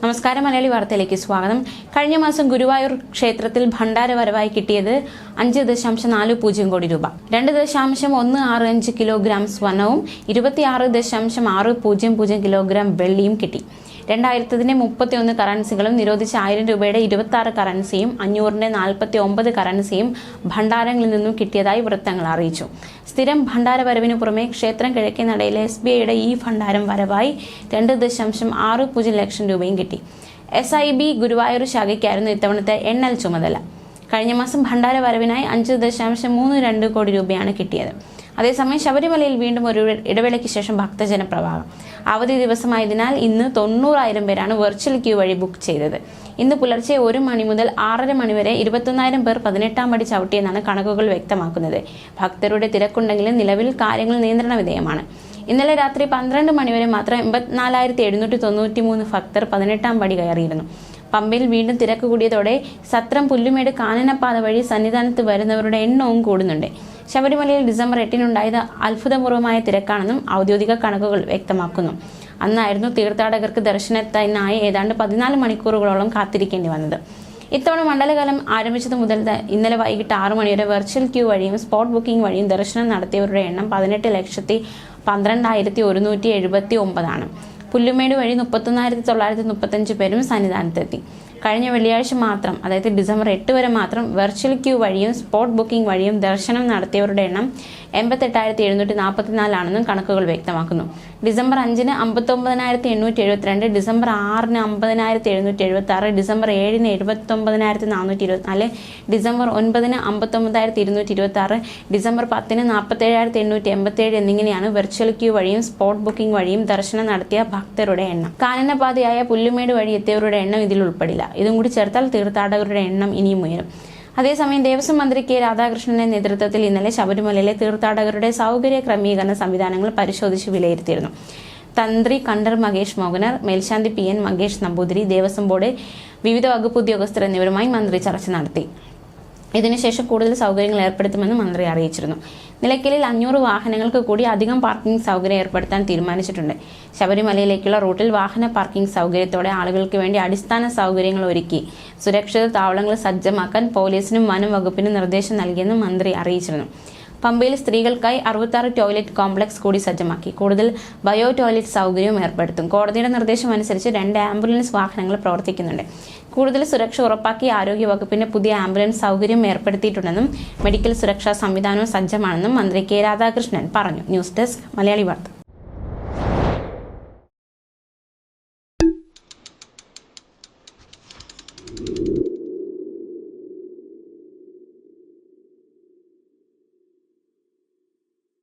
നമസ്കാരം. മലയാളി വാർത്തയിലേക്ക് സ്വാഗതം. കഴിഞ്ഞ മാസം ഗുരുവായൂർ ക്ഷേത്രത്തിൽ ഭണ്ഡാര വരവായി കിട്ടിയത് 5.40 കോടി രൂപ. 2.165 കിലോഗ്രാം സ്വർണവും 26.600 കിലോഗ്രാം വെള്ളിയും കിട്ടി. 2000-ന്റെ 31 കറൻസികളും നിരോധിച്ച 1000 രൂപയുടെ 26 കറൻസിയും 500-ന്റെ 49 കറൻസിയും ഭണ്ഡാരങ്ങളിൽ നിന്നും കിട്ടിയതായി വൃത്തങ്ങൾ അറിയിച്ചു. സ്ഥിരം ഭണ്ഡാര വരവിന് പുറമെ ക്ഷേത്രം കിഴക്കേ നടയിലെ SBIയുടെ ഈ ഭണ്ഡാരം വരവായി 2.60 ലക്ഷം രൂപയും കിട്ടി. SIB ഗുരുവായൂർ ശാഖയ്ക്കായിരുന്നു ഇത്തവണത്തെ എണ്ണൽ ചുമതല. കഴിഞ്ഞ മാസം ഭണ്ഡാര വരവിനായി 5.32 കോടി രൂപയാണ് കിട്ടിയത്. അതേസമയം ശബരിമലയിൽ വീണ്ടും ഒരു ഇടവേളയ്ക്ക് ശേഷം ഭക്തജന പ്രവാഹം. അവധി ദിവസമായതിനാൽ ഇന്ന് 90,000 പേരാണ് വെർച്വൽ ക്യൂ വഴി ബുക്ക് ചെയ്തത്. ഇന്ന് പുലർച്ചെ 1 മണി മുതൽ 6:30 മണി വരെ 21,000 പേർ 18-ാം പടി ചവിട്ടിയെന്നാണ് കണക്കുകൾ വ്യക്തമാക്കുന്നത്. ഭക്തരുടെ തിരക്കുണ്ടെങ്കിലും നിലവിൽ കാര്യങ്ങൾ നിയന്ത്രണ വിധേയമാണ്. ഇന്നലെ രാത്രി 12 മണിവരെ മാത്രം 84,793 ഭക്തർ 18-ാം പടി കയറിയിരുന്നു. പമ്പയിൽ വീണ്ടും തിരക്ക് കൂടിയതോടെ സത്രം, പുല്ലുമേട്, കാനനപ്പാത വഴി സന്നിധാനത്ത് വരുന്നവരുടെ എണ്ണവും കൂടുന്നുണ്ട്. ശബരിമലയിൽ ഡിസംബർ 8-നുണ്ടായത് അത്ഭുതപൂർവമായ തിരക്കാണെന്നും ഔദ്യോഗിക കണക്കുകൾ വ്യക്തമാക്കുന്നു. അന്നായിരുന്നു തീർത്ഥാടകർക്ക് ദർശനത്തിനായി ഏതാണ്ട് 14 മണിക്കൂറുകളോളം കാത്തിരിക്കേണ്ടി വന്നത്. ഇത്തവണ മണ്ഡലകാലം ആരംഭിച്ചത് മുതൽ ഇന്നലെ വൈകിട്ട് 6 മണി വരെ വെർച്വൽ ക്യൂ വഴിയും സ്പോട്ട് ബുക്കിംഗ് വഴിയും ദർശനം നടത്തിയവരുടെ എണ്ണം 18,12,179 ആണ്. പുല്ലുമേട് വഴി 31,935 പേരും സന്നിധാനത്തെത്തി. കഴിഞ്ഞ വെള്ളിയാഴ്ച മാത്രം, അതായത് ഡിസംബർ 8 വരെ മാത്രം വെർച്വൽ ക്യൂ വഴിയും സ്പോട്ട് ബുക്കിംഗ് വഴിയും ദർശനം നടത്തിയവരുടെ എണ്ണം 88,744 ആണെന്നും കണക്കുകൾ വ്യക്തമാക്കുന്നു. ഡിസംബർ 5-ന് 59,872, ഡിസംബർ 6-ന് 50,776, ഡിസംബർ 7-ന് 79,424, ഡിസംബർ 9-ന് 59,226, ഡിസംബർ 10-ന് 47,887 എന്നിങ്ങനെയാണ് വെർച്വൽ ക്യൂ വഴിയും സ്പോട്ട് ബുക്കിംഗ് വഴിയും ദർശനം നടത്തിയ ഭക്തരുടെ എണ്ണം. കാനനപാതയായ പുല്ലുമേട് വഴി എത്തിയവരുടെ എണ്ണം ഇതിൽ ഉൾപ്പെടില്ല. ഇതും കൂടി ചേർത്താൽ തീർത്ഥാടകരുടെ എണ്ണം ഇനിയും ഉയരും. അതേസമയം ദേവസ്വം മന്ത്രി K. രാധാകൃഷ്ണന്റെ നേതൃത്വത്തിൽ ഇന്നലെ ശബരിമലയിലെ തീർത്ഥാടകരുടെ സൗകര്യ ക്രമീകരണ സംവിധാനങ്ങൾ പരിശോധിച്ച് വിലയിരുത്തിയിരുന്നു. തന്ത്രി കണ്ഠർ മഹേഷ് മോഹനർ, മേൽശാന്തി PN മഹേഷ് നമ്പൂതിരി, ദേവസ്വം ബോർഡ് വിവിധ വകുപ്പ് ഉദ്യോഗസ്ഥർ എന്നിവരുമായി മന്ത്രി ചർച്ച നടത്തി. ഇതിനുശേഷം കൂടുതൽ സൗകര്യങ്ങൾ ഏർപ്പെടുത്തുമെന്ന് മന്ത്രി അറിയിച്ചിരുന്നു. നിലയ്ക്കലിൽ 500 വാഹനങ്ങൾക്ക് കൂടി അധികം പാർക്കിംഗ് സൗകര്യം ഏർപ്പെടുത്താൻ തീരുമാനിച്ചിട്ടുണ്ട്. ശബരിമലയിലേക്കുള്ള റൂട്ടിൽ വാഹന പാർക്കിംഗ് സൗകര്യത്തോടെ ആളുകൾക്ക് വേണ്ടി അടിസ്ഥാന സൗകര്യങ്ങൾ ഒരുക്കി സുരക്ഷിത താവളങ്ങൾ സജ്ജമാക്കാൻ പോലീസിനും വനം വകുപ്പിനും നിർദ്ദേശം നൽകിയെന്ന് മന്ത്രി അറിയിച്ചിരുന്നു. പമ്പയിൽ സ്ത്രീകൾക്കായി 66 ടോയ്ലറ്റ് കോംപ്ലക്സ് കൂടി സജ്ജമാക്കി. കൂടുതൽ ബയോ ടോയ്ലറ്റ് സൗകര്യവും ഏർപ്പെടുത്തും. കോടതിയുടെ നിർദ്ദേശം അനുസരിച്ച് 2 ആംബുലൻസ് വാഹനങ്ങൾ പ്രവർത്തിക്കുന്നുണ്ട്. കൂടുതൽ സുരക്ഷ ഉറപ്പാക്കി ആരോഗ്യ വകുപ്പിന്റെ പുതിയ ആംബുലൻസ് സൗകര്യം ഏർപ്പെടുത്തിയിട്ടുണ്ടെന്നും മെഡിക്കൽ സുരക്ഷാ സംവിധാനവും സജ്ജമാണെന്നും മന്ത്രി K. രാധാകൃഷ്ണൻ പറഞ്ഞു. ന്യൂസ് ഡെസ്ക് മലയാളി വാർത്ത.